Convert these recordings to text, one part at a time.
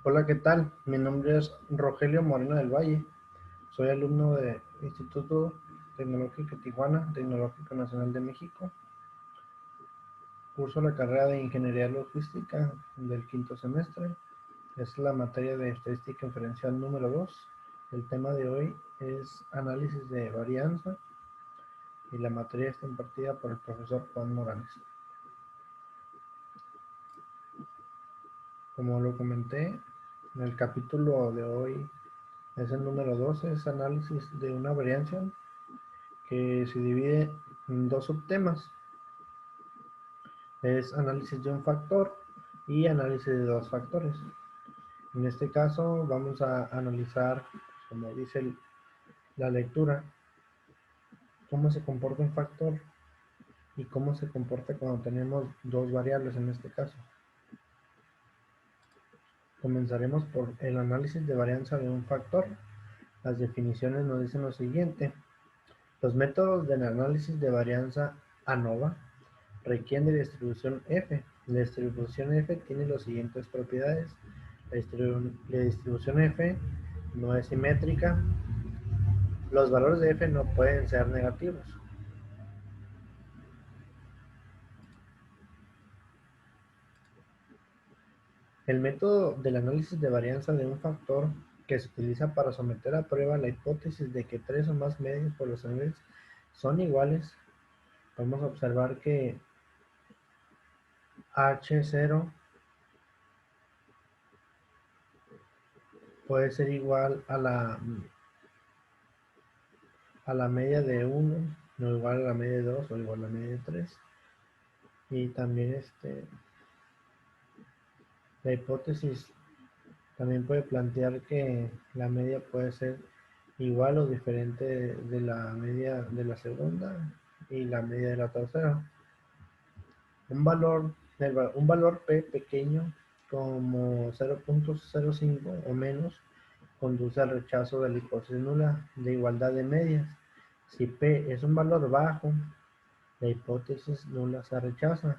Hola, ¿qué tal? Mi nombre es Rogelio Moreno del Valle. Soy alumno del Instituto Tecnológico Tijuana, Tecnológico Nacional de México. Curso la carrera de Ingeniería Logística del quinto semestre. Es la materia de Estadística Inferencial número 2. El tema de hoy es análisis de varianza y la materia está impartida por el profesor Juan Morales. Como lo comenté, en el capítulo de hoy es el número 12, es análisis de una varianza que se divide en dos subtemas. Es análisis de un factor y análisis de dos factores. En este caso vamos a analizar, como dice la lectura, cómo se comporta un factor y cómo se comporta cuando tenemos dos variables en este caso. Comenzaremos por el análisis de varianza de un factor. Las definiciones nos dicen lo siguiente. Los métodos del análisis de varianza ANOVA requieren de distribución F. La distribución F tiene las siguientes propiedades. La distribución F no es simétrica. Los valores de F no pueden ser negativos. El método del análisis de varianza de un factor que se utiliza para someter a prueba la hipótesis de que tres o más medias poblacionales son iguales. Podemos observar que H0 puede ser igual a la media de 1, no igual a la media de 2 o igual a la media de 3. Y también la hipótesis también puede plantear que la media puede ser igual o diferente de la media de la segunda y la media de la tercera. Un valor P pequeño como 0.05 o menos conduce al rechazo de la hipótesis nula de igualdad de medias. Si P es un valor bajo, la hipótesis nula se rechaza.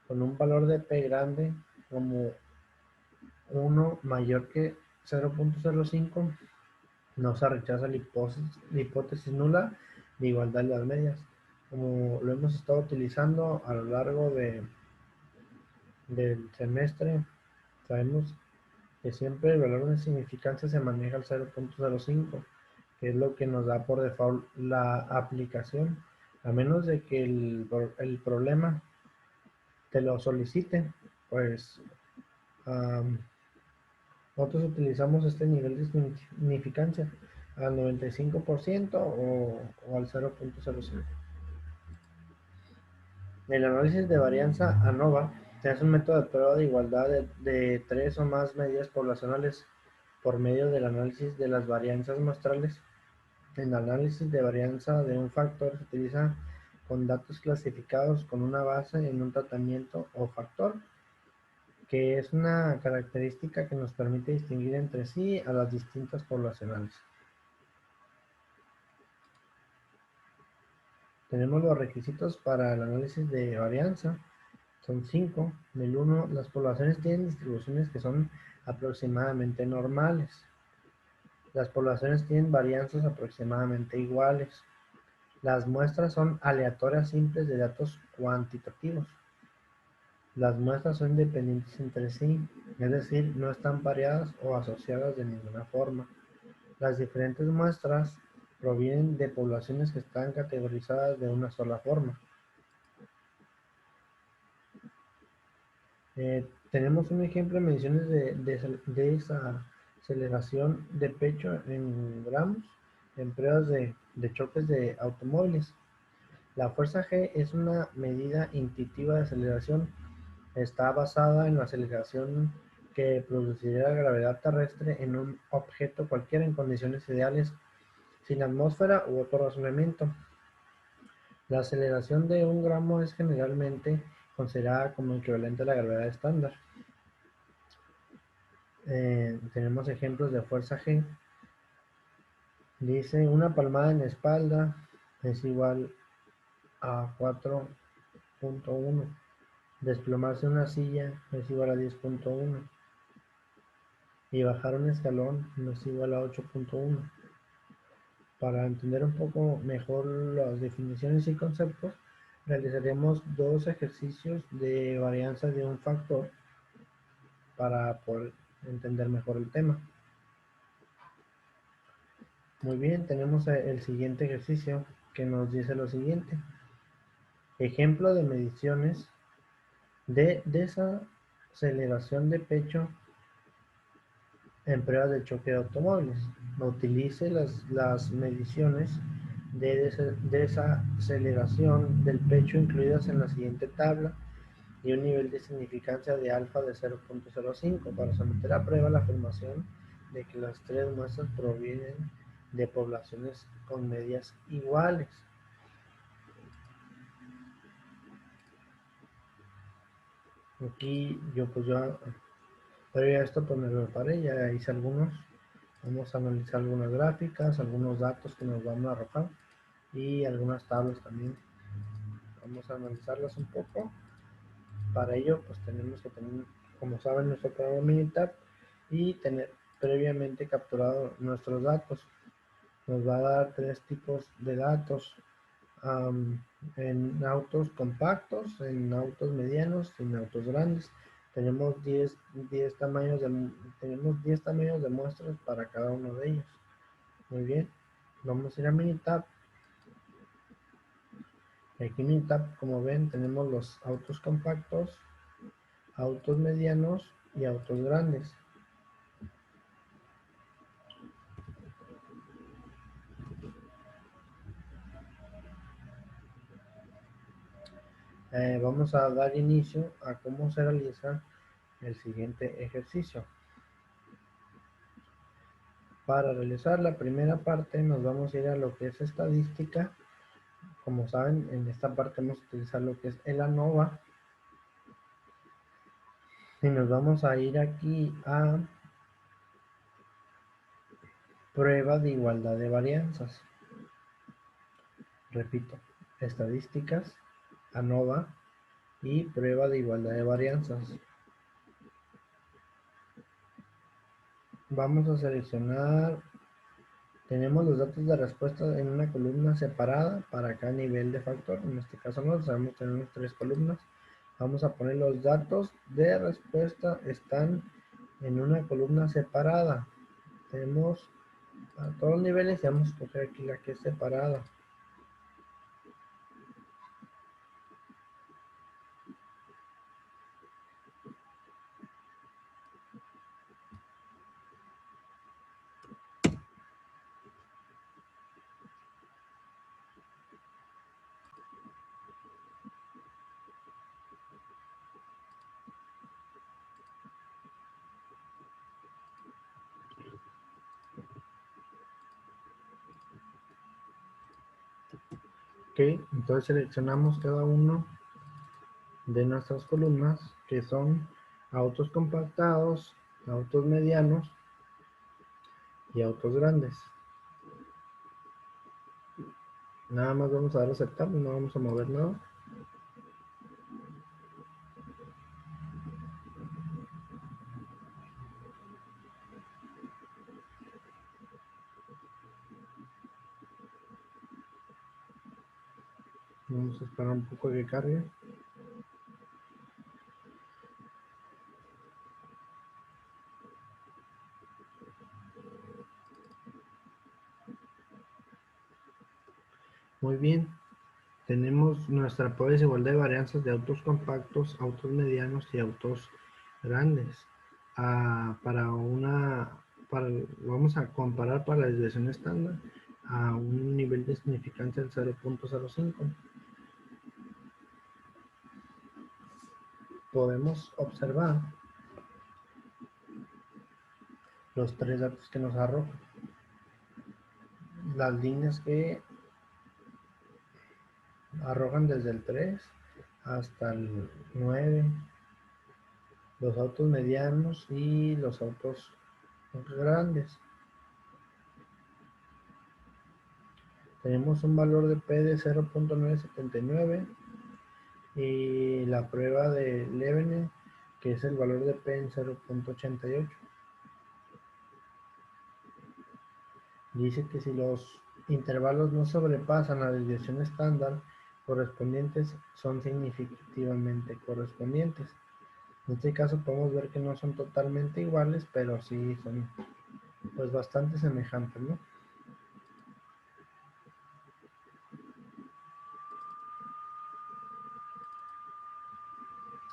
Con un valor de P grande como 1 mayor que 0.05, no se rechaza la hipótesis nula de igualdad de las medias. Como lo hemos estado utilizando a lo largo del semestre, sabemos que siempre el valor de significancia se maneja al 0.05, que es lo que nos da por default la aplicación, a menos de que el problema te lo solicite, pues nosotros utilizamos este nivel de significancia al 95% o al 0.05. El análisis de varianza ANOVA se hace un método de prueba de igualdad de tres o más medidas poblacionales por medio del análisis de las varianzas muestrales. El análisis de varianza de un factor se utiliza con datos clasificados con una base en un tratamiento o factor, que es una característica que nos permite distinguir entre sí a las distintas poblacionales. Tenemos los requisitos para el análisis de varianza. Son 5. Del 1, las poblaciones tienen distribuciones que son aproximadamente normales. Las poblaciones tienen varianzas aproximadamente iguales. Las muestras son aleatorias simples de datos cuantitativos. Las muestras son independientes entre sí, es decir, no están pareadas o asociadas de ninguna forma. Las diferentes muestras provienen de poblaciones que están categorizadas de una sola forma. Tenemos un ejemplo de mediciones de esa aceleración de pecho en gramos en pruebas de choques de automóviles. La fuerza G es una medida intuitiva de aceleración. Está basada en la aceleración que produciría la gravedad terrestre en un objeto cualquiera en condiciones ideales, sin atmósfera u otro razonamiento. La aceleración de un gramo es generalmente considerada como equivalente a la gravedad estándar. Tenemos ejemplos de fuerza G. Dice, una palmada en la espalda es igual a 4.1. Desplomarse una silla es igual a 10.1. y bajar un escalón no es igual a 8.1. Para entender un poco mejor las definiciones y conceptos, realizaremos dos ejercicios de varianza de un factor para poder entender mejor el tema. Muy bien, tenemos el siguiente ejercicio que nos dice lo siguiente. Ejemplo de mediciones de desaceleración de pecho en pruebas de choque de automóviles. Utilice las mediciones de desaceleración del pecho incluidas en la siguiente tabla y un nivel de significancia de alfa de 0.05 para someter a prueba la afirmación de que las tres muestras provienen de poblaciones con medias iguales. Aquí yo previo a esto pues me preparé, ya hice algunos. Vamos a analizar algunas gráficas, algunos datos que nos van a arrojar y algunas tablas también. Vamos a analizarlas un poco. Para ello pues tenemos que tener, como saben, nuestro programa Minitab y tener previamente capturado nuestros datos. Nos va a dar tres tipos de datos, en autos compactos, en autos medianos y en autos grandes. Tenemos 10 tamaños de muestras para cada uno de ellos. Muy bien, vamos a ir a Minitab. Aquí en Minitab, como ven, tenemos los autos compactos, autos medianos y autos grandes. Vamos a dar inicio a cómo se realiza el siguiente ejercicio. Para realizar la primera parte nos vamos a ir a lo que es estadística. Como saben, en esta parte vamos a utilizar lo que es el ANOVA. Y nos vamos a ir aquí a prueba de igualdad de varianzas. Repito, estadísticas, ANOVA y prueba de igualdad de varianzas. Vamos a seleccionar, tenemos los datos de respuesta en una columna separada para cada nivel de factor. En este caso no, sabemos que tenemos tres columnas. Vamos a poner los datos de respuesta, están en una columna separada. Tenemos a todos los niveles y vamos a escoger aquí la que es separada. Ok, entonces seleccionamos cada uno de nuestras columnas que son autos compactados, autos medianos y autos grandes. Nada más vamos a dar a aceptar, no vamos a mover nada. Vamos a esperar un poco que cargue. Muy bien, tenemos nuestra prueba de igualdad de varianzas de autos compactos, autos medianos y autos grandes. Vamos a comparar para la desviación estándar a un nivel de significancia del 0.05. Podemos observar los tres datos que nos arrojan. Las líneas que arrojan desde el 3 hasta el 9, los autos medianos y los autos grandes. Tenemos un valor de P de 0.979 y la prueba de Levene, que es el valor de P en 0.88. Dice que si los intervalos no sobrepasan la desviación estándar correspondientes, son significativamente correspondientes. En este caso podemos ver que no son totalmente iguales, pero sí son pues bastante semejantes, ¿no?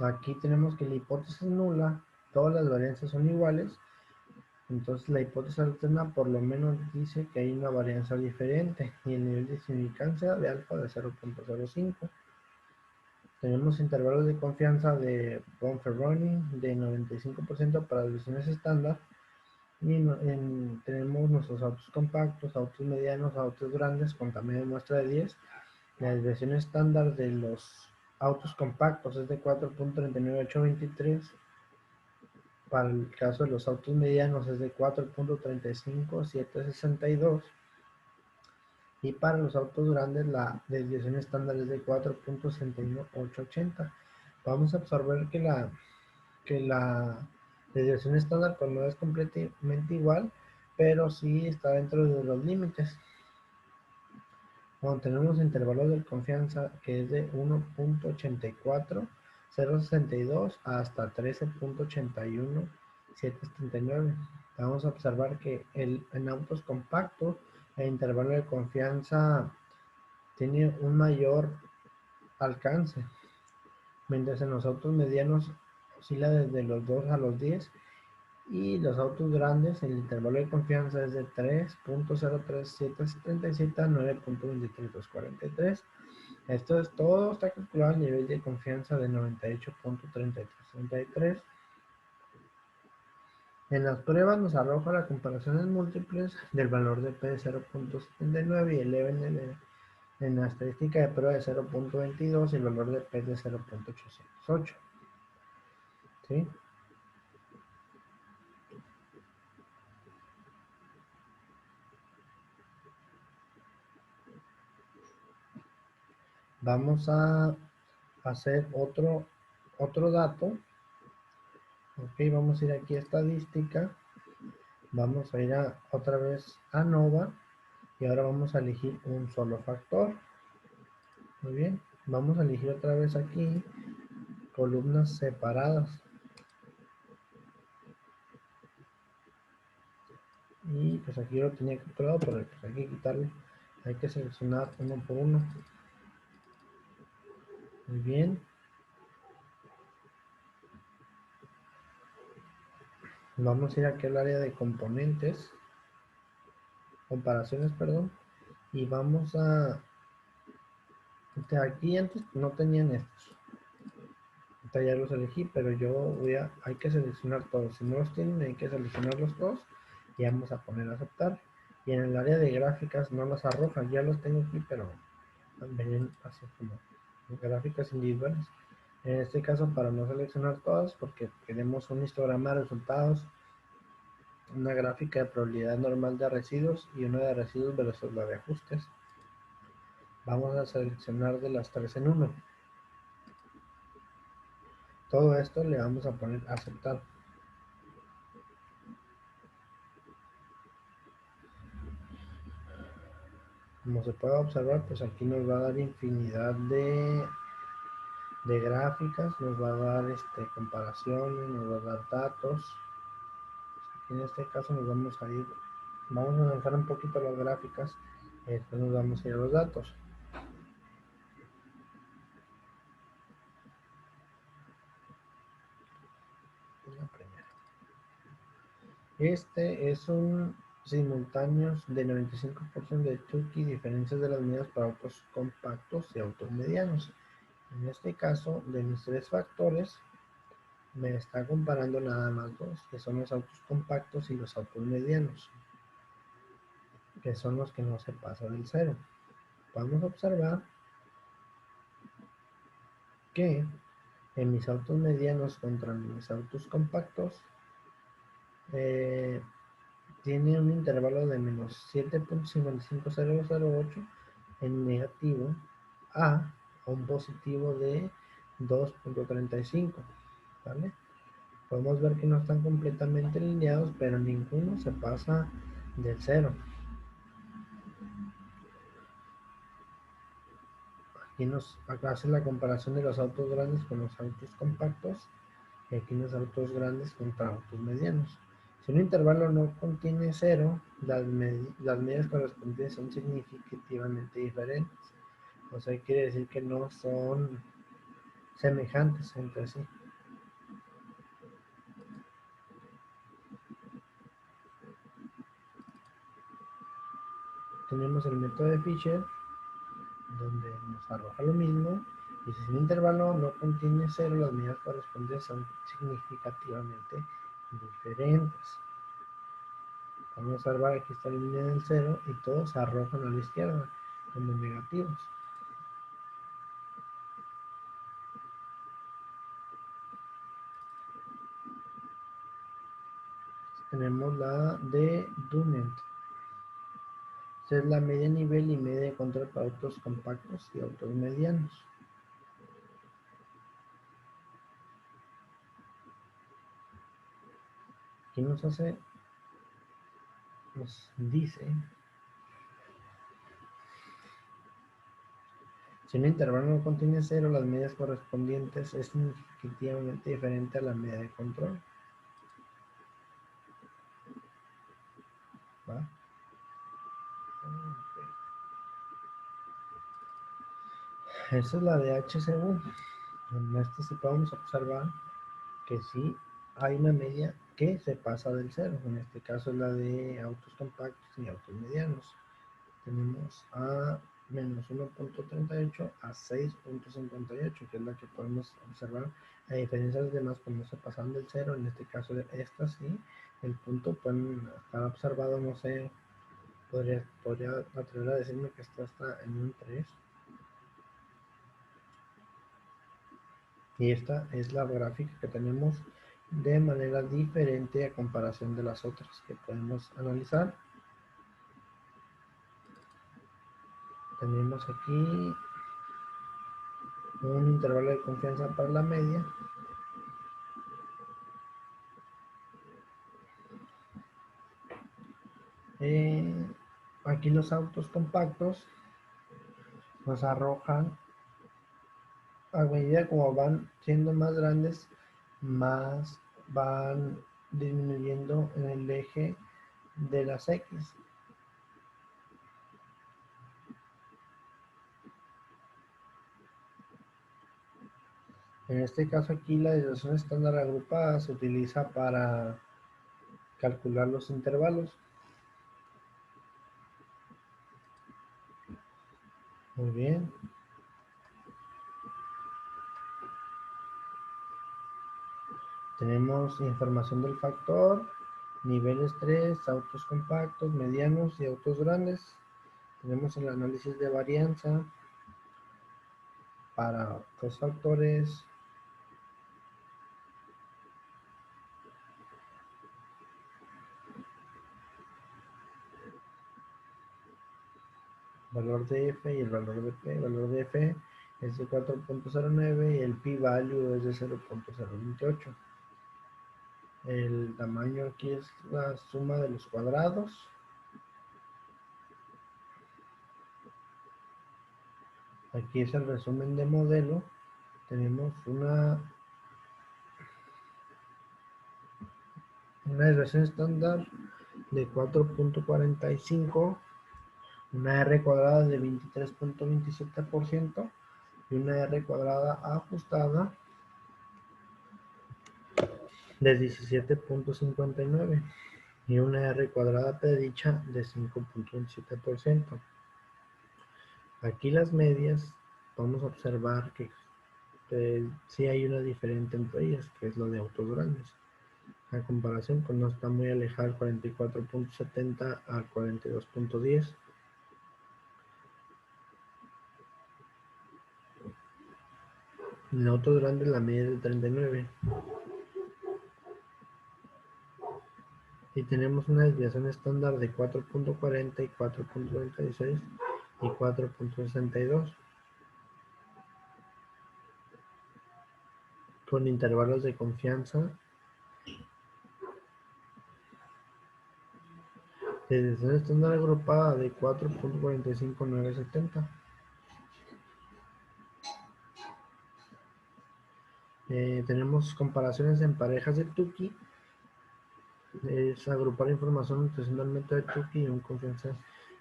Aquí tenemos que la hipótesis nula, todas las varianzas son iguales, entonces la hipótesis alterna por lo menos dice que hay una varianza diferente y el nivel de significancia de alfa de 0.05. Tenemos intervalos de confianza de Bonferroni de 95% para desviaciones estándar y tenemos nuestros autos compactos, autos medianos, autos grandes con tamaño de muestra de 10. La desviación estándar de los autos compactos es de 4.39823. Para el caso de los autos medianos es de 4.35762. Y para los autos grandes la desviación estándar es de 4.61880. Vamos a observar que la desviación estándar pues no es completamente igual, pero sí está dentro de los límites. Bueno, tenemos intervalos de confianza que es de 1.84062 hasta 13.81779. Vamos a observar que en autos compactos el intervalo de confianza tiene un mayor alcance, mientras en los autos medianos oscila desde los 2 a los 10 y los autos grandes el intervalo de confianza es de 3.03777 a 9.23243. Esto es todo, está calculado a nivel de confianza de 98.3333. En las pruebas nos arroja las comparaciones múltiples del valor de P de 0.79 y el en la estadística de prueba de 0.22 y el valor de P de 0.808. ¿Sí? Vamos a hacer otro dato. Ok, vamos a ir aquí a estadística. Vamos a ir otra vez a Nova y ahora vamos a elegir un solo factor. Muy bien, vamos a elegir otra vez aquí columnas separadas. Y pues aquí lo tenía capturado, pero pues hay que quitarle, hay que seleccionar uno por uno. Muy bien. Vamos a ir aquí al área de componentes, comparaciones, perdón, y vamos a, aquí antes no tenían estos, ya los elegí, pero hay que seleccionar todos, si no los tienen hay que seleccionarlos todos y vamos a poner a aceptar. Y en el área de gráficas no los arroja, ya los tengo aquí, pero ven así como gráficas individuales. En este caso, para no seleccionar todas, porque queremos un histograma de resultados, una gráfica de probabilidad normal de residuos y una de residuos versus la de ajustes. Vamos a seleccionar de las tres en uno. Todo esto le vamos a poner a aceptar. Como se puede observar, pues aquí nos va a dar infinidad de gráficas, nos va a dar comparaciones, nos va a dar datos. Aquí en este caso nos vamos a lanzar un poquito las gráficas y después nos vamos a ir a los datos. La primera. Este es un simultáneos de 95% de Tukey, diferencias de las medidas para autos compactos y autos medianos. En este caso, de mis tres factores, me está comparando nada más dos, que son los autos compactos y los autos medianos, que son los que no se pasan del cero. Vamos a observar que en mis autos medianos contra mis autos compactos, tiene un intervalo de menos 7.55008 en negativo a un positivo de 2.35, ¿vale? Podemos ver que no están completamente alineados, pero ninguno se pasa del cero. Aquí nos hace la comparación de los autos grandes con los autos compactos y aquí los autos grandes contra autos medianos. Si un intervalo no contiene cero, las medidas correspondientes son significativamente diferentes. O sea, quiere decir que no son semejantes entre sí. Tenemos el método de Fisher, donde nos arroja lo mismo. Y si un intervalo no contiene cero, las medidas correspondientes son significativamente diferentes. Vamos a observar, aquí está la línea del cero y todos se arrojan a la izquierda como negativos. Tenemos la de Dunant. Esta es la media nivel y media de control para autos compactos y autos medianos. Aquí nos dice, si un intervalo no contiene cero, las medidas correspondientes es significativamente diferente a la media de control. ¿Va? Okay. Esa es la de HCU. En esta sí podemos observar que sí hay una media que se pasa del cero. En este caso es la de autos compactos y autos medianos. Tenemos a menos 1.38 a 6.58, que es la que podemos observar. A diferencia de las demás, cuando se pasan del cero, en este caso de esta sí, el punto pueden estar observado, no sé, podría atrever a decirme que esto está en un 3. Y esta es la gráfica que tenemos de manera diferente a comparación de las otras que podemos analizar. Tenemos aquí un intervalo de confianza para la media. Aquí los autos compactos nos arrojan, a medida como van siendo más grandes, más van disminuyendo en el eje de las X. En este caso aquí la desviación estándar agrupada se utiliza para calcular los intervalos. Muy bien. Tenemos información del factor, niveles 3, autos compactos, medianos y autos grandes. Tenemos el análisis de varianza para dos factores. Valor de F y el valor de P. El valor de F es de 4.09 y el p-value es de 0.028. El tamaño aquí es la suma de los cuadrados. Aquí es el resumen de modelo. Tenemos una desviación estándar de 4.45, una R cuadrada de 23.27% y una R cuadrada ajustada de 17.59 y una R cuadrada predicha de 5.27%. Aquí las medias vamos a observar que sí hay una diferencia entre ellas, que es lo de autos grandes. A comparación, pues no está muy alejado, 44.70 a 42.10. En autos grandes la media es de 39. Y tenemos una desviación estándar de 4.40 y 4.96 y 4.62. Con intervalos de confianza de desviación estándar agrupada de 4.45970. Tenemos comparaciones en parejas de Tukey. Es agrupar información nutricionalmente de Tukey y un confianza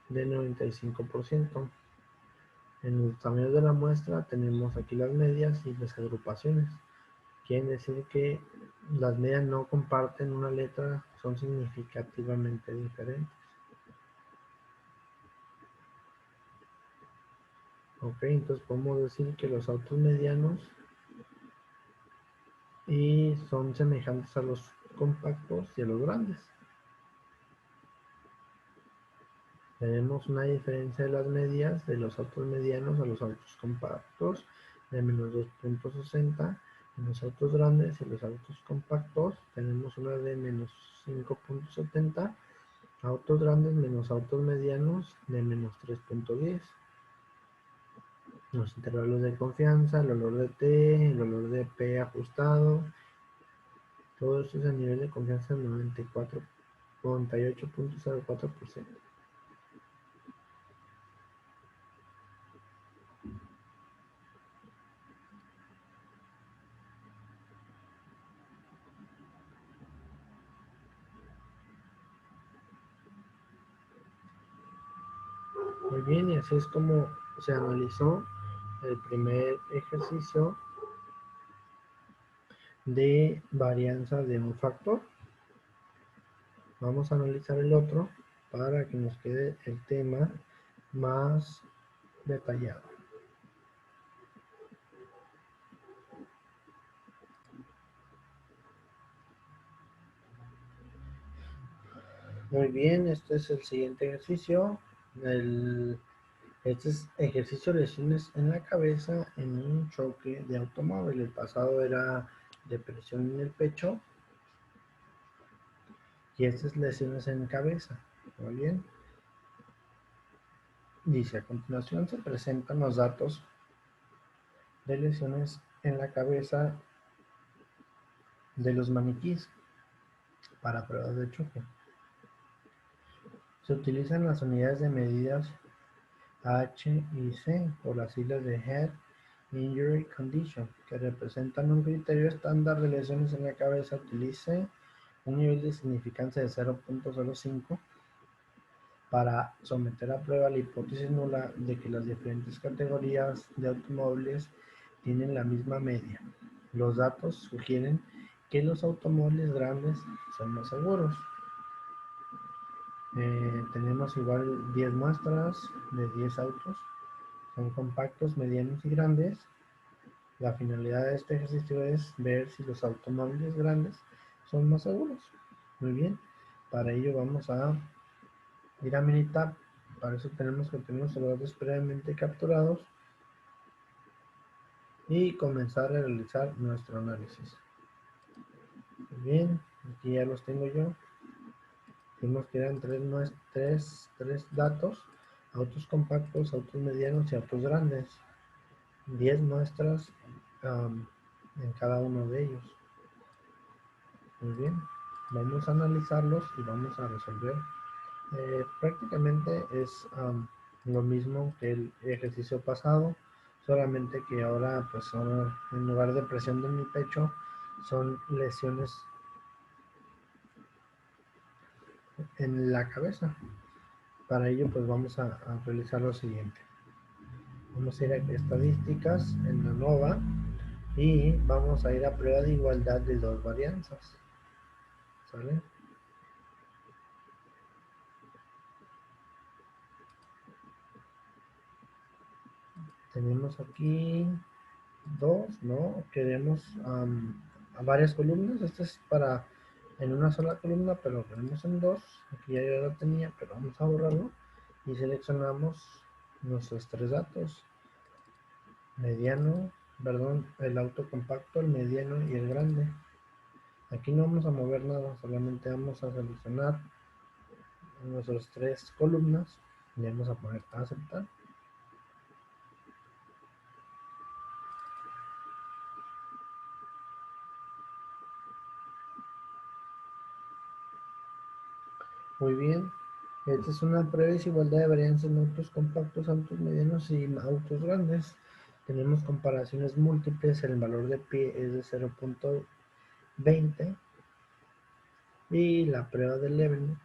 de 95%. En los tamaños de la muestra tenemos aquí las medias y las agrupaciones. Quieren decir que las medias no comparten una letra, son significativamente diferentes. Ok, entonces podemos decir que los autos medianos y son semejantes a los compactos y a los grandes. Tenemos una diferencia de las medias de los autos medianos a los autos compactos de menos 2.60. En los autos grandes y los autos compactos tenemos una de menos 5.70. Autos grandes menos autos medianos de menos 3.10. Los intervalos de confianza, el valor de T, el valor de P ajustado, todo esto es a nivel de confianza del 98.04%. Muy bien, y así es como se analizó el primer ejercicio de varianza de un factor. Vamos a analizar el otro para que nos quede el tema más detallado. Muy bien, este es el siguiente ejercicio. Este es ejercicio de lesiones en la cabeza en un choque de automóvil. El pasado era depresión en el pecho y este es lesiones en cabeza. Muy bien. Dice, a continuación se presentan los datos de lesiones en la cabeza de los maniquíes para pruebas de choque. Se utilizan las unidades de medidas H y C por las siglas de Head Injury Condition, que representan un criterio estándar de lesiones en la cabeza. Utilice un nivel de significancia de 0.05 para someter a prueba la hipótesis nula de que las diferentes categorías de automóviles tienen la misma media. Los datos sugieren que los automóviles grandes son más seguros. Tenemos igual 10 muestras de 10 autos. Son compactos, medianos y grandes. La finalidad de este ejercicio es ver si los automóviles grandes son más seguros. Muy bien. Para ello vamos a ir a Minitab. Para eso tenemos que tener los datos previamente capturados y comenzar a realizar nuestro análisis. Muy bien, aquí ya los tengo yo. Vimos que eran tres datos: autos compactos, autos medianos y autos grandes. 10 muestras en cada uno de ellos. Muy bien, vamos a analizarlos y vamos a resolver. Prácticamente es lo mismo que el ejercicio pasado, solamente que ahora pues en lugar de presión de mi pecho son lesiones en la cabeza. Para ello pues vamos a realizar lo siguiente. Vamos a ir a estadísticas en la NOVA y vamos a ir a prueba de igualdad de dos varianzas. ¿Sale? Tenemos aquí dos, ¿no? Queremos a varias columnas. Este es para en una sola columna, pero lo queremos en dos. Aquí ya yo lo tenía, pero vamos a borrarlo y seleccionamos nuestros tres datos: mediano, perdón, el auto compacto, el mediano y el grande. Aquí no vamos a mover nada, solamente vamos a seleccionar nuestras tres columnas y vamos a poner aceptar. Muy bien. Esta es una prueba de desigualdad de varianza en autos compactos, autos medianos y autos grandes. Tenemos comparaciones múltiples, el valor de pi es de 0.20 y la prueba de Leibniz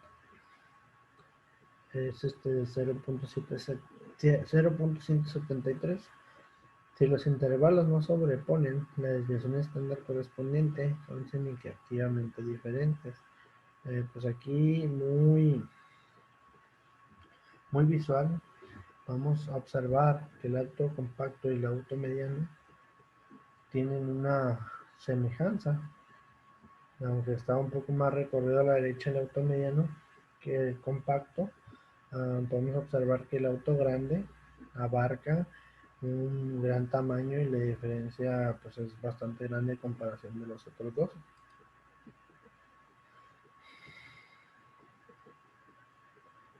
es de 0.173. Si los intervalos no sobreponen, la desviación estándar correspondiente son significativamente diferentes. Pues aquí muy visual, vamos a observar que el auto compacto y el auto mediano tienen una semejanza, aunque está un poco más recorrido a la derecha el auto mediano que el compacto. Podemos observar que el auto grande abarca un gran tamaño y la diferencia pues es bastante grande en comparación de los otros dos.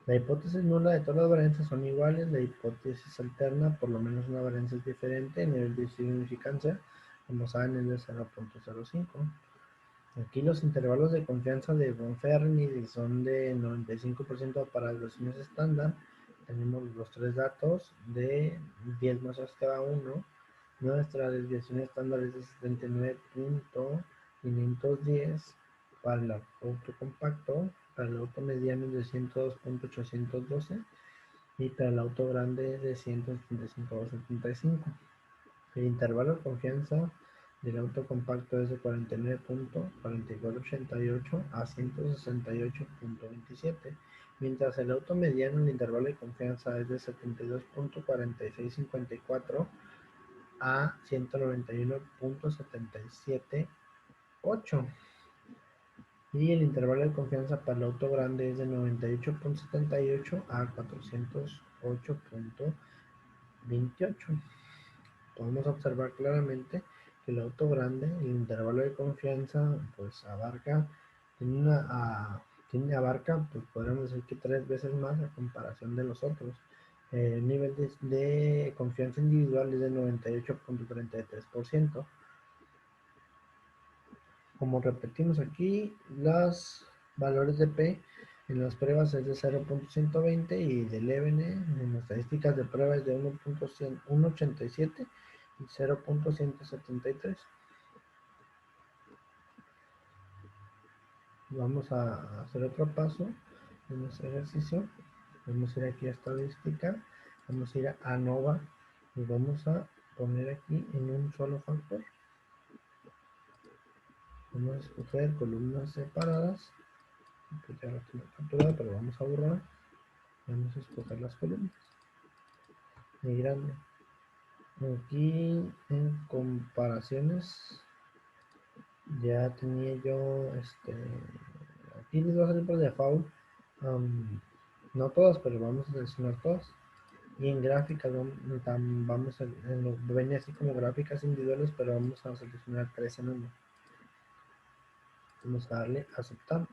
La hipótesis nula de todas las varianzas son iguales, la hipótesis alterna por lo menos una varianza es diferente, el nivel de significancia, como saben, es de 0.05. Aquí los intervalos de confianza de Bonfermi son de 95% para las versiones estándar. Tenemos los tres datos de 10 muestras cada uno. Nuestra desviación estándar es de 79.510 para el auto compacto, para el auto mediano es de 102.812 y para el auto grande es de 175.75. El intervalo de confianza del auto compacto es de 49.4488 a 168.27, mientras el auto mediano el intervalo de confianza es de 72.4654 a 191.778 y el intervalo de confianza para el auto grande es de 98.78 a 408.28. Podemos observar claramente que el auto grande, el intervalo de confianza, pues abarca, pues podríamos decir que 3 veces más a comparación de los otros. El nivel de confianza individual es de 98.33%. Como repetimos aquí, los valores de P en las pruebas es de 0.120 y de Leibniz en las estadísticas de prueba es de 1.187 y 0.173. Vamos a hacer otro paso en este ejercicio. Vamos a ir aquí a estadística, vamos a ir a ANOVA y vamos a poner aquí en un solo factor. Vamos a escoger columnas separadas, que ya lo tengo capturado, pero vamos a borrar. Vamos a escoger las columnas. Muy grande. Aquí en comparaciones ya tenía yo aquí les va a salir por default no todas, pero vamos a seleccionar todas. Y en gráficas vamos a venir así como gráficas individuales, pero vamos a seleccionar 3 en uno. Vamos a darle a aceptar.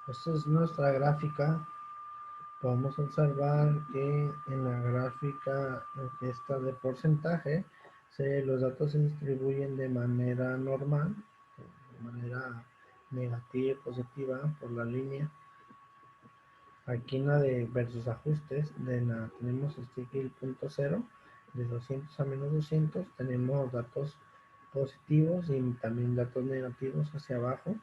Esta es nuestra gráfica. Podemos observar que en la gráfica esta de porcentaje los datos se distribuyen de manera normal, de manera negativa y positiva por la línea. Aquí en la de versus ajustes tenemos aquí el punto 0 de 200 a menos 200, tenemos datos positivos y también datos negativos hacia abajo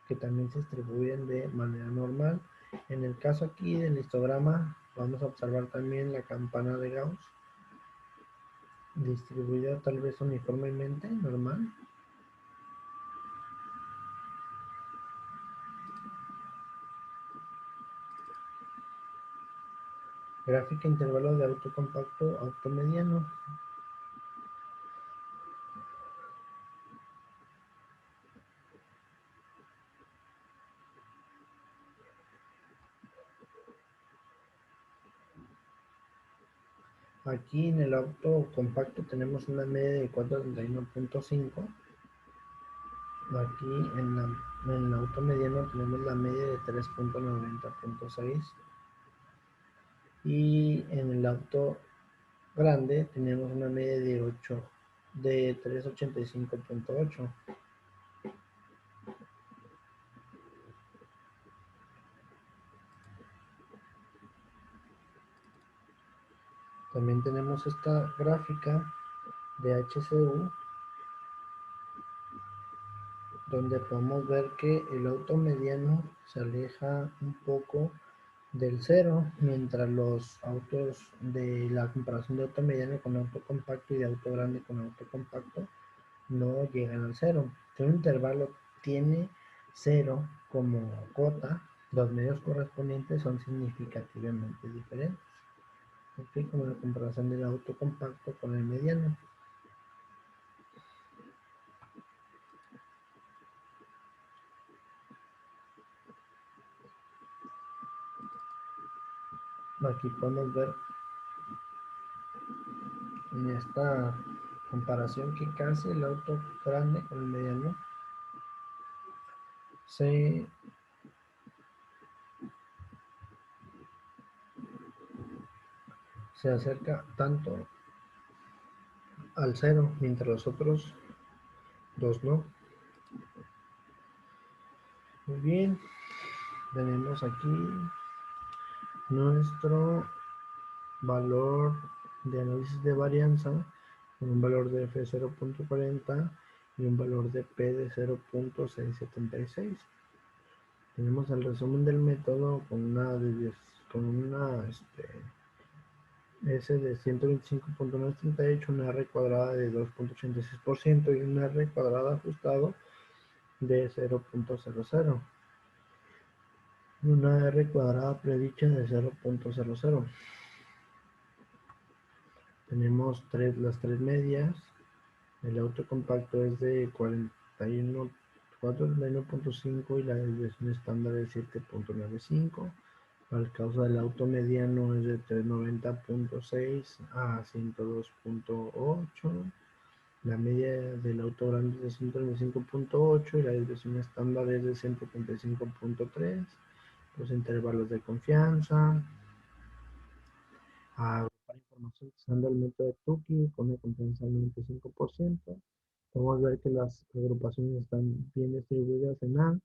que también se distribuyen de manera normal. En el caso aquí del histograma vamos a observar también la campana de Gauss distribuida tal vez uniformemente, normal. Gráfica intervalo de auto compacto, auto mediano. Aquí en el auto compacto tenemos una media de 431.5. Aquí en el auto mediano tenemos la media de 3.90.6. Y en el auto grande tenemos una media de 385.8. También tenemos esta gráfica de HCU, donde podemos ver que el auto mediano se aleja un poco del cero, mientras los autos de la comparación de auto mediano con auto compacto y de auto grande con auto compacto no llegan al cero. Si un intervalo tiene cero como cota, los medios correspondientes son significativamente diferentes. Aquí como la comparación del auto compacto con el mediano. Aquí podemos ver en esta comparación que casi el auto grande con el mediano se, se acerca tanto al cero, mientras los otros dos no. Muy bien, tenemos aquí nuestro valor de análisis de varianza con un valor de F 0.40 y un valor de P de 0.676. Tenemos el resumen del método con una S de 125.938, una R cuadrada de 2.86% y una R cuadrada ajustado de 0.00. Una R cuadrada predicha de 0.00. Tenemos las tres medias. El auto compacto es de 41.5 y la desviación estándar es 7.95. Para el caso del auto mediano es de 390.6 a 102.8. La media del auto grande es de 195.8 y la desviación estándar es de 135.3. Los intervalos de confianza. Agrupar información usando el método de Tukey con una confianza del 95%. Podemos ver que las agrupaciones están bien distribuidas en A.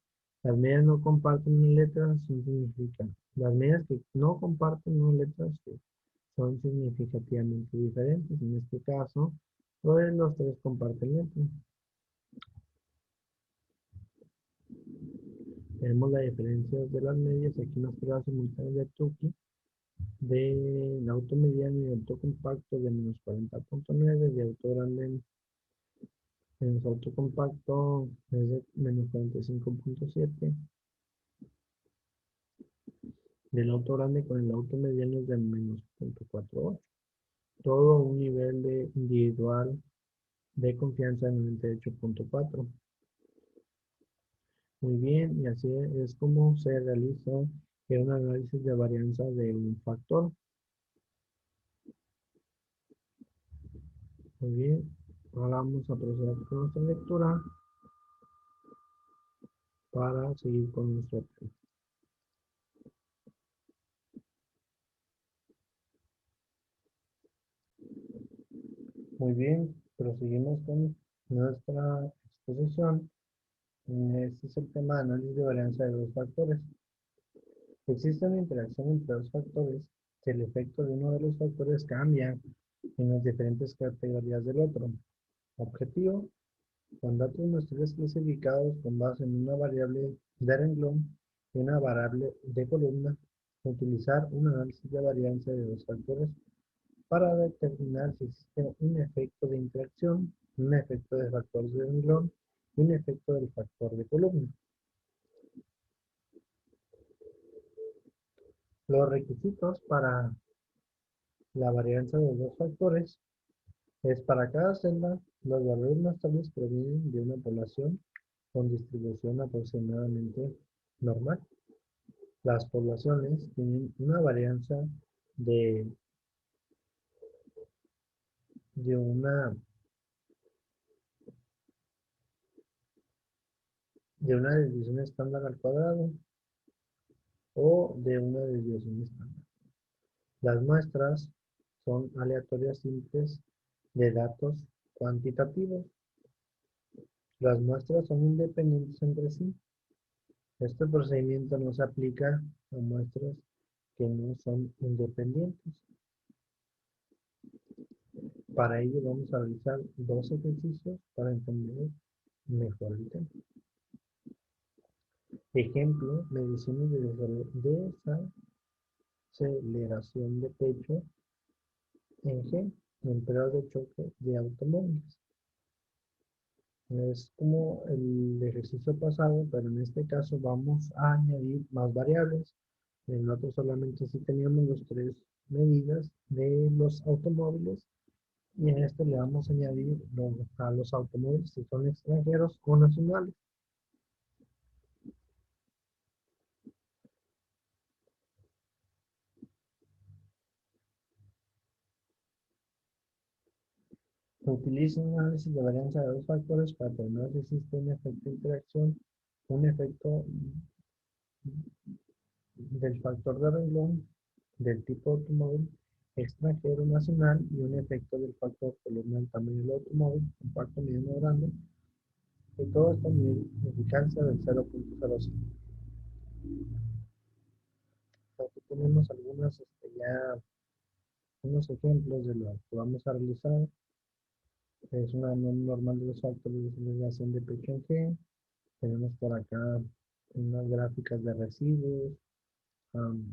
Las medias no comparten letras son significan. Las medias que no comparten letras que son significativamente diferentes. En este caso, pues los tres comparten letras. Tenemos las diferencias de las medias aquí en las pruebas simultáneas de Tukey del auto mediano y auto compacto de menos 40.9, de auto grande menos auto compacto es de menos 45.7, del auto grande con el auto mediano es de menos 0.48. Todo un nivel de individual de confianza de 98.4. Muy bien, y así es como se realiza un análisis de varianza de un factor. Muy bien, ahora vamos a proceder con nuestra lectura para seguir con nuestro tema. Muy bien, proseguimos con nuestra exposición. Este es el tema de análisis de varianza de dos factores. Existe una interacción entre dos factores si el efecto de uno de los factores cambia en las diferentes categorías del otro. Objetivo: con datos muestrales clasificados con base en una variable de renglón y una variable de columna, utilizar un análisis de varianza de dos factores para determinar si existe un efecto de interacción, un efecto de factor de renglón y un efecto del factor de columna. Los requisitos para la varianza de dos factores es: para cada celda, los valores muestrales provienen de una población con distribución aproximadamente normal. Las poblaciones tienen una varianza de, de una, de una desviación estándar al cuadrado o de una desviación estándar. Las muestras son aleatorias simples de datos cuantitativos. Las muestras son independientes entre sí. Este procedimiento no se aplica a muestras que no son independientes. Para ello vamos a realizar dos ejercicios para entender mejor el tema. Ejemplo, mediciones de desaceleración de pecho en G, en pruebas de choque de automóviles. Es como el ejercicio pasado, pero en este caso vamos a añadir más variables. En el otro solamente sí teníamos las tres medidas de los automóviles y en este le vamos a añadir a los automóviles si son extranjeros o nacionales. Se utiliza un análisis de varianza de dos factores para determinar si existe un efecto de interacción, un efecto del factor de renglón del tipo de automóvil extranjero nacional y un efecto del factor columna del tamaño del automóvil, compacto, mediano o grande, y todo esto mide eficacia del 0.05. Aquí tenemos algunos unos ejemplos de lo que vamos a realizar. Es una normal de los factores de aceleración de pecho en G. Tenemos por acá unas gráficas de residuos, um,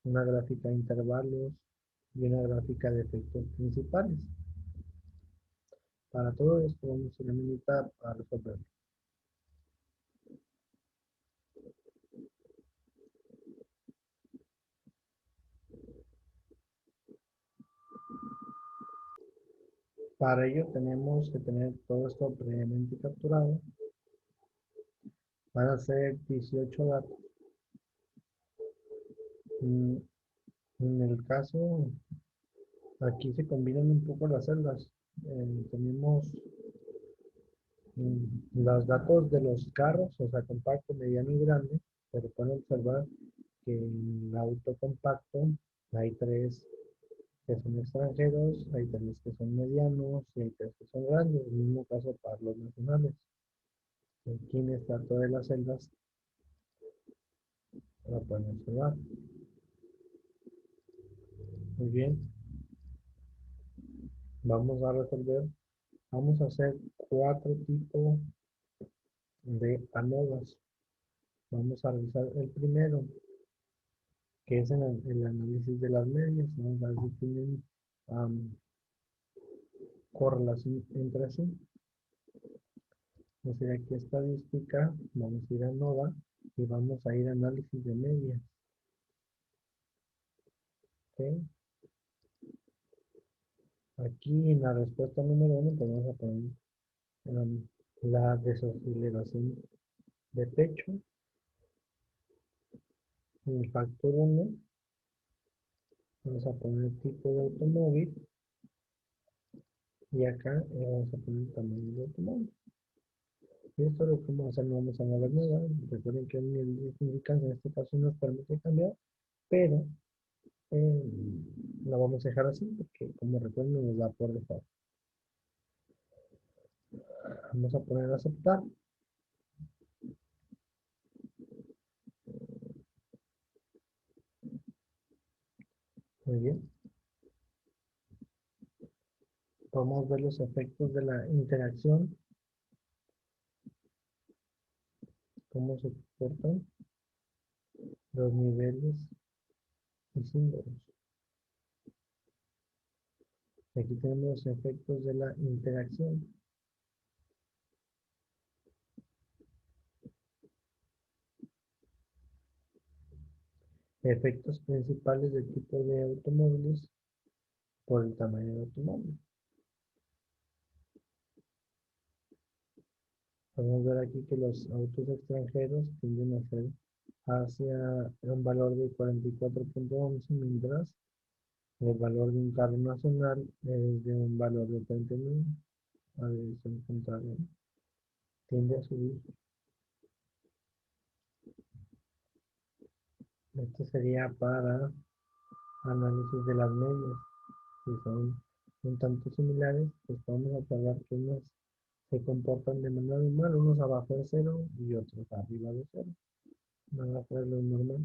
una gráfica de intervalos y una gráfica de efectos principales. Para todo esto vamos a ir a militar a resolver. Para ello tenemos que tener todo esto previamente capturado. Van a ser 18 datos. En el caso, aquí se combinan un poco las celdas. Tenemos los datos de los carros, o sea, compacto, mediano y grande, pero pueden observar que en el auto compacto hay tres que son extranjeros, hay tres que son medianos y hay tres que son grandes. El mismo caso para los nacionales. Aquí en esta todas las celdas la pueden observar. Muy bien, vamos a resolver. Vamos a hacer cuatro tipos de ANOVAs. Vamos a realizar el primero, que es el análisis de las medias. Vamos a ver si tienen correlación entre sí. Entonces aquí estadística, vamos a ir a ANOVA y vamos a ir a análisis de medias. ¿Okay? Aquí en la respuesta número 1 pues vamos a poner la desaceleración de pecho. En el factor 1 vamos a poner el tipo de automóvil y acá vamos a poner el tamaño del automóvil. Y esto es lo que vamos a hacer, no vamos a mover nada. Recuerden que el nivel de significancia en este caso nos permite cambiar, pero eh, la vamos a dejar así porque como recuerden nos da por default. Vamos a poner aceptar. Muy bien. Vamos a ver los efectos de la interacción, cómo se comportan los niveles y símbolos. Aquí tenemos los efectos de la interacción. Efectos principales del tipo de automóviles por el tamaño del automóvil. Podemos ver aquí que los autos extranjeros tienden a ser hacia un valor de 44.11, mientras el valor de un carro nacional es de un valor de 39. A dirección contraria. Tiende a subir. Esto sería para análisis de las medias. si son un tanto similares, pues vamos a observar que unos se comportan de manera normal, unos abajo de cero y otros arriba de cero. Van a ser lo normal.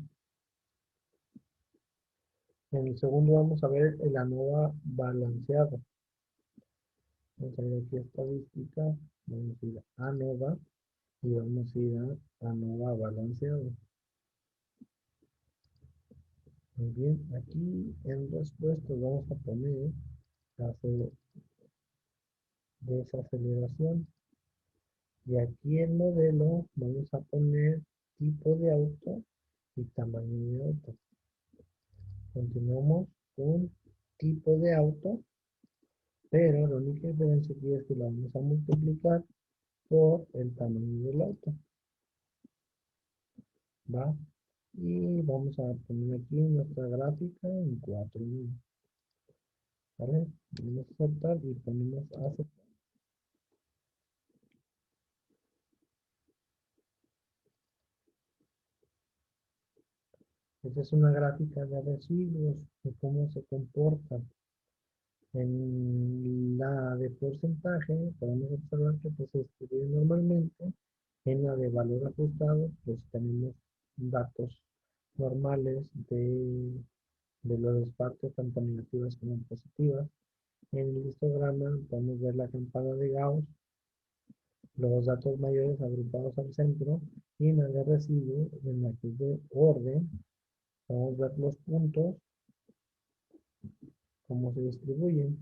En el segundo vamos a ver el ANOVA balanceado. Vamos a ir aquí a estadística, vamos a ir a ANOVA y vamos a ir a ANOVA balanceado. Muy bien, aquí en los puestos vamos a poner hacer desaceleración. Y aquí el modelo vamos a poner tipo de auto y tamaño de auto. Continuamos con tipo de auto, pero la única diferencia aquí es que lo vamos a multiplicar por el tamaño del auto. ¿Va? Y vamos a poner aquí nuestra gráfica en 4 líneas. ¿Vale? Vamos a aceptar y ponemos aceptar. Esta es una gráfica de residuos, de cómo se comportan. En la de porcentaje podemos observar que pues, se distribuye normalmente. En la de valor ajustado pues tenemos datos normales de las partes tanto negativas como positivas. En el histograma podemos ver la campana de Gauss, los datos mayores agrupados al centro, y en la de residuo, en la que es de orden, podemos ver los puntos, cómo se distribuyen.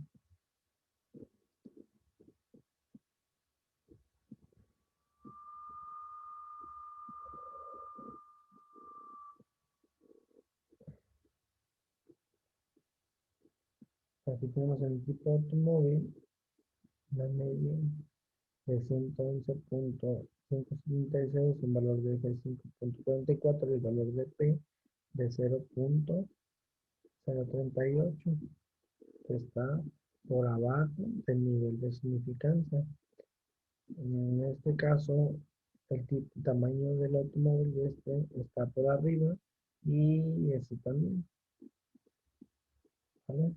Aquí tenemos el tipo de automóvil, la media de 111.576, un valor de F 5.44 y el valor de P de 0.038, que está por abajo del nivel de significancia. En este caso, el tamaño del automóvil está por arriba y este también, ¿vale?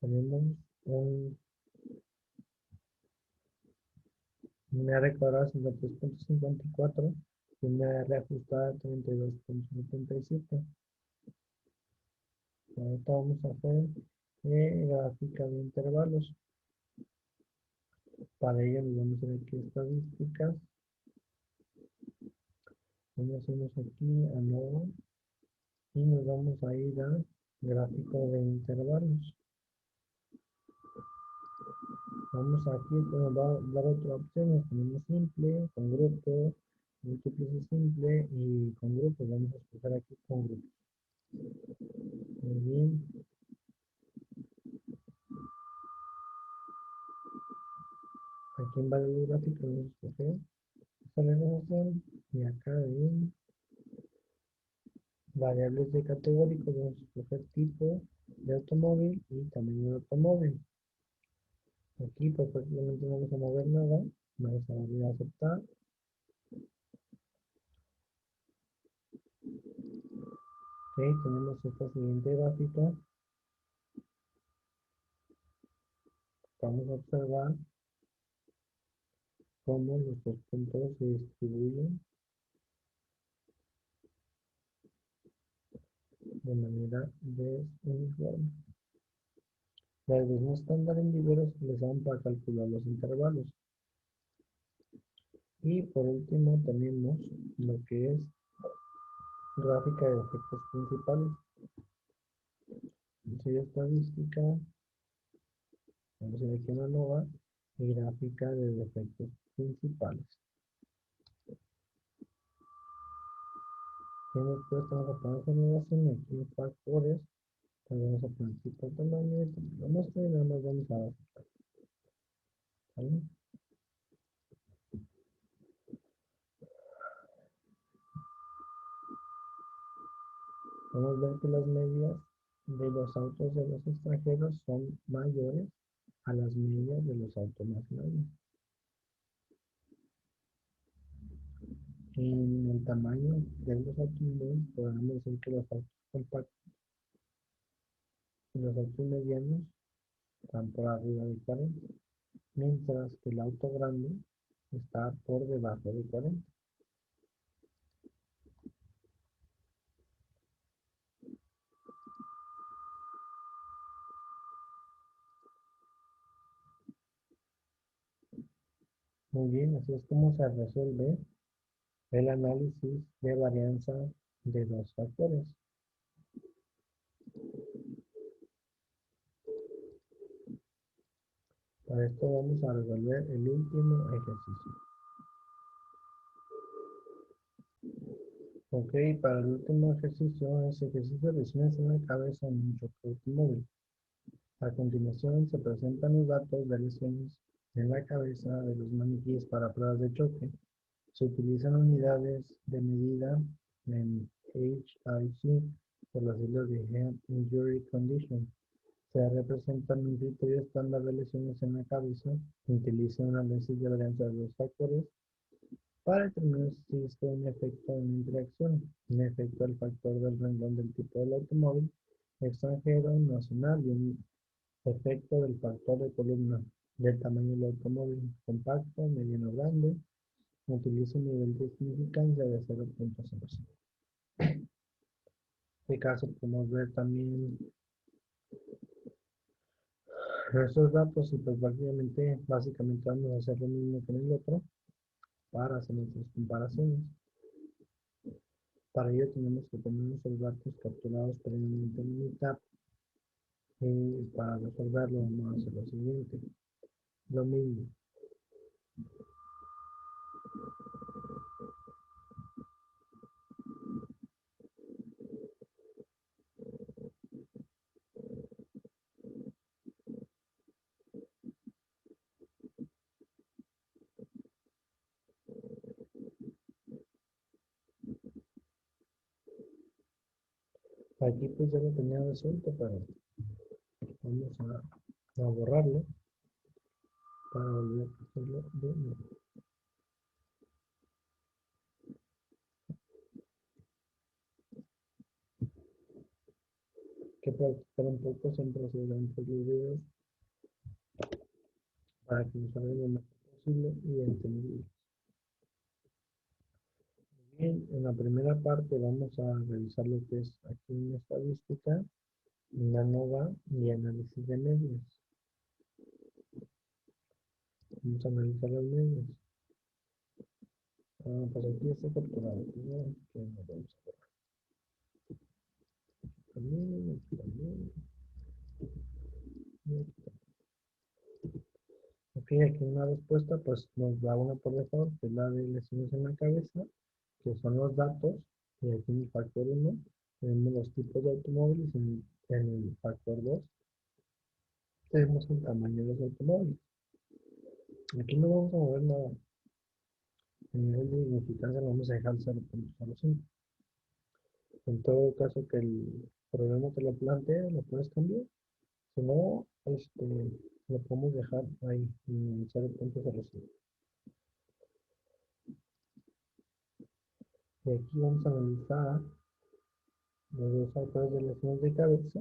Tenemos un, una R cuadrada de 53.54 y una R ajustada de 32.77. Ahorita vamos a hacer gráfica de intervalos. Para ello nos vamos a ir aquí a estadísticas. Hacemos aquí a nuevo y nos vamos a ir a gráfico de intervalos. Vamos aquí, nos va a dar otras opciones. Tenemos simple, con grupo, múltiples y simple y con grupos. Vamos a escoger aquí con grupos. Muy bien. Aquí en valor gráfico vamos a escoger esta relación y acá en variables de categóricos vamos a escoger tipo de automóvil y tamaño de automóvil. Aquí pues prácticamente no vamos a mover nada, vamos a darle a aceptar. Ok, tenemos esta siguiente gráfica. Vamos a observar cómo los dos puntos se distribuyen de manera desuniforme. La desviación estándar en libros se utilizaban para calcular los intervalos. Y por último tenemos lo que es gráfica de efectos principales. Serie estadística, vamos a ir aquí en la NOVA y gráfica de defectos principales. Y después vamos a poner generación y aquí los factores, pues vamos a poner tipo de tamaño y la muestra y nada más vamos a dar. ¿Vale? Vamos a ver que las medias de los autos de los extranjeros son mayores a las medias de los autos nacionales. En el tamaño de los automóviles podemos decir que los autos compactos y los autos medianos están por arriba de 40, mientras que el auto grande está por debajo de 40. Muy bien, así es como se resuelve el análisis de varianza de dos factores. Para esto vamos a resolver el último ejercicio. Ok, para el último ejercicio, ese ejercicio lesiones en la cabeza en un choque automóvil. A continuación se presentan los datos de lesiones en la cabeza de los maniquíes para pruebas de choque. Se utilizan unidades de medida en HIC por las siglas de Head Injury Condition. Se representan un criterio estándar de lesiones en la cabeza. Utiliza un análisis de varianza de los factores para determinar si existe un efecto en interacción, un efecto del factor del renglón del tipo del automóvil, extranjero, nacional y un efecto del factor de columna del tamaño del automóvil, compacto, mediano, grande. Utiliza un nivel de significancia de 0.05. En este caso podemos ver también nuestros datos y pues básicamente vamos a hacer lo mismo que en el otro para hacer nuestras comparaciones. Para ello tenemos que tener nuestros datos capturados previamente en Meetup y para resolverlo vamos a hacer lo siguiente. Lo mismo. Aquí pues ya lo tenía resuelto, pero vamos a borrarlo para volver a hacerlo de nuevo. Que practicar un poco siempre hacia durante los videos para que nos salga lo mejor posible y entendible. Bien, en la primera parte vamos a revisar lo que es aquí en estadística, en ANOVA y análisis de medios. Vamos a analizar los medios. Pues aquí está capturado. Primero, que nos vamos a ver. También, aquí también. Y aquí también. Ok, aquí una respuesta, pues nos da una por default, que es la de lesiones en la cabeza, que son los datos, y aquí en el factor 1 tenemos los tipos de automóviles, en el factor 2 tenemos el tamaño de los automóviles. Aquí no vamos a mover nada, en nivel de significancia lo vamos a dejar 0.05. En todo caso que el programa te lo plantee, lo puedes cambiar. Si no, lo podemos dejar ahí en 0.05. Y aquí vamos a analizar los dos factores de lesiones de cabeza.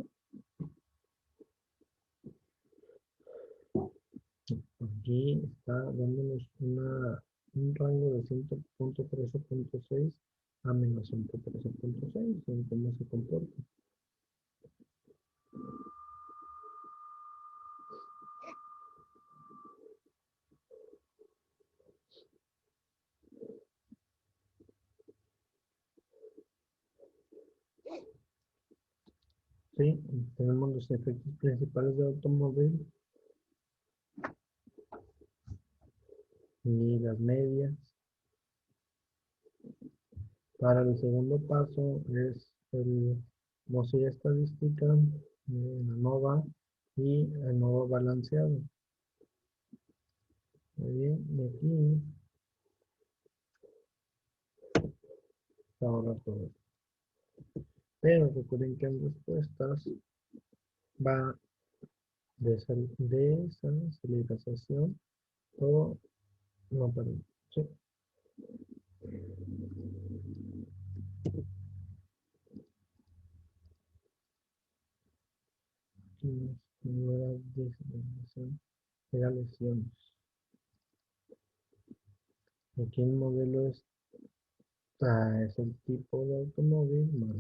Aquí está dándonos un rango de 100.13.6 a menos 113.6 en cómo se comporta. Sí, tenemos los efectos principales del automóvil y las medias. Para el segundo paso es el mosaico estadística, ANOVA y ANOVA balanceado. Muy bien, y aquí está ahora todo. Pero recuerden que en respuestas va desaceleración o no, perdón. Sí. Aquí nueva información de las lesiones. Aquí el modelo es el tipo de automóvil, más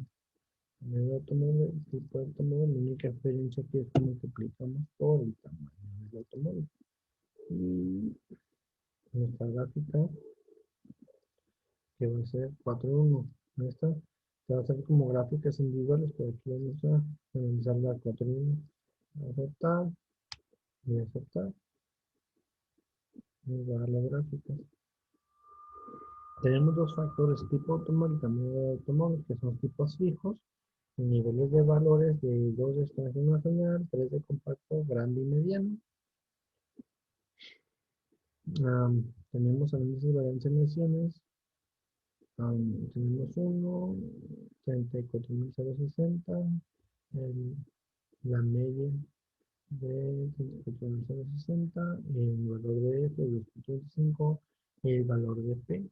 el automóvil, tipo de automóvil. La única diferencia aquí es que multiplicamos por el tamaño del automóvil. Y nuestra gráfica, que va a ser 4:1. Esta va a ser como gráficas individuales, pero aquí vamos a analizar la 4:1. Aceptar y aceptar. Nos va a dar las gráficas. Tenemos dos factores, tipo automóvil y tamaño de automóvil, que son tipos fijos, niveles de valores de 2 de extracción nacional, 3 de compacto, grande y mediano. Tenemos análisis de varianza en emisiones. Tenemos uno, 34.060, la media de 34.060, el valor de F de 2.25, el valor de P.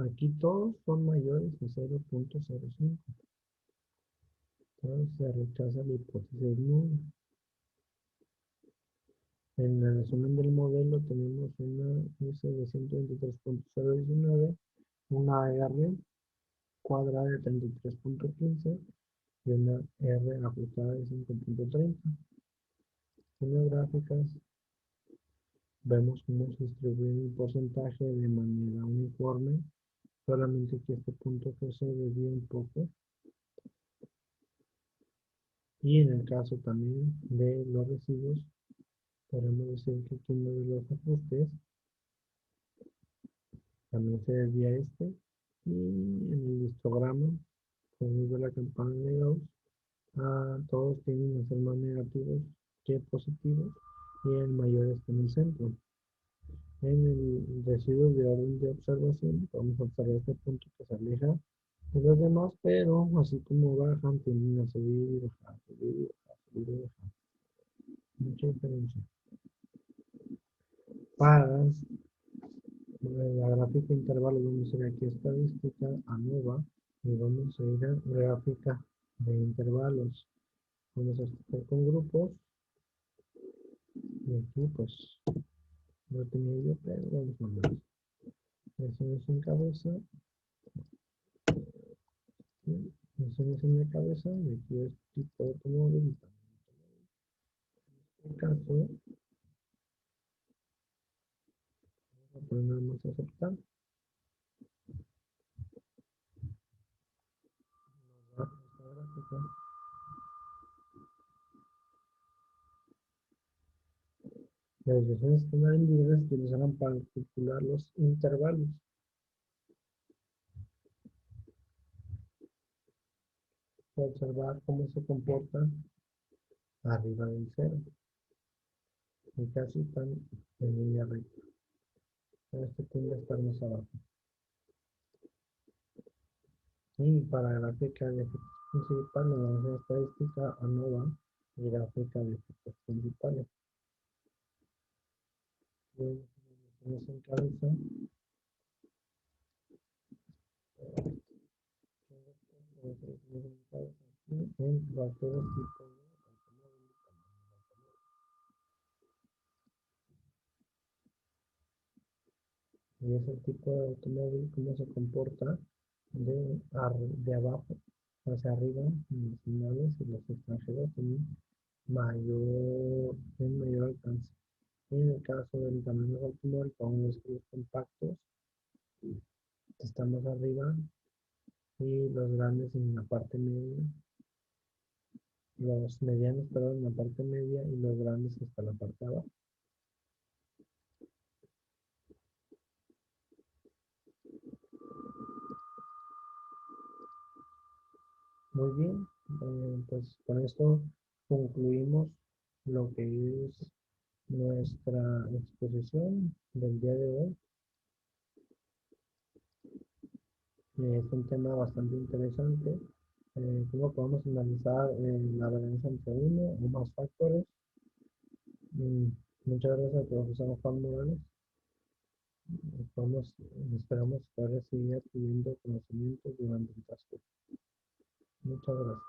Aquí todos son mayores a 0.05. Entonces se rechaza la hipótesis nula. En el resumen del modelo tenemos una S de 123.019, una R cuadrada de 33.15 y una R ajustada de 5.30. En las gráficas vemos cómo se distribuye el porcentaje de manera uniforme, solamente que este punto G se desvía un poco. Y en el caso también de los residuos, podemos decir que aquí uno de los ajustes también se desvía este. Y en el histograma, como de la campana de Gauss, todos tienden a ser más negativos que positivos y el mayor está en el centro. En el residuo de orden de observación, vamos a observar este punto que se aleja de los demás, pero así como bajan, tienden a subir y bajar, subir y bajar, subir y bajar. Mucha diferencia. Para la gráfica de intervalos, vamos a ir aquí a estadística, a nueva, y vamos a ir a gráfica de intervalos. Vamos a estar con grupos, y aquí pues no tenía yo, pero vamos a ver. Lesiones en cabeza, lesiones en la cabeza, y aquí es tipo de automóvil. En este caso, vamos a poner nada más a aceptar. Esta gráfica. Las lesiones estándar individuales se utilizarán para calcular los intervalos. Para observar cómo se comportan arriba del cero. Y casi están en línea recta. Este tiende a estar más abajo. Y para gráfica de efectos principales, vamos a estadística ANOVA y gráfica de efectos principales. Nos encabeza en factores tipo de automóvil. Y es el tipo de automóvil, cómo se comporta de abajo hacia arriba, los nacionales y los extranjeros tienen mayor alcance. En el caso del tamaño del automóvil, podemos ver que los compactos están más arriba y los grandes en la parte media, los medianos, perdón, en la parte media y los grandes hasta la parte de abajo. Muy bien, pues con esto concluimos lo que es nuestra exposición del día de hoy. Es un tema bastante interesante. ¿Cómo podemos analizar la varianza entre uno o más factores? Mm, Muchas gracias al profesor Juan Morales. Esperamos poder seguir adquiriendo conocimientos durante el transcurso. Muchas gracias.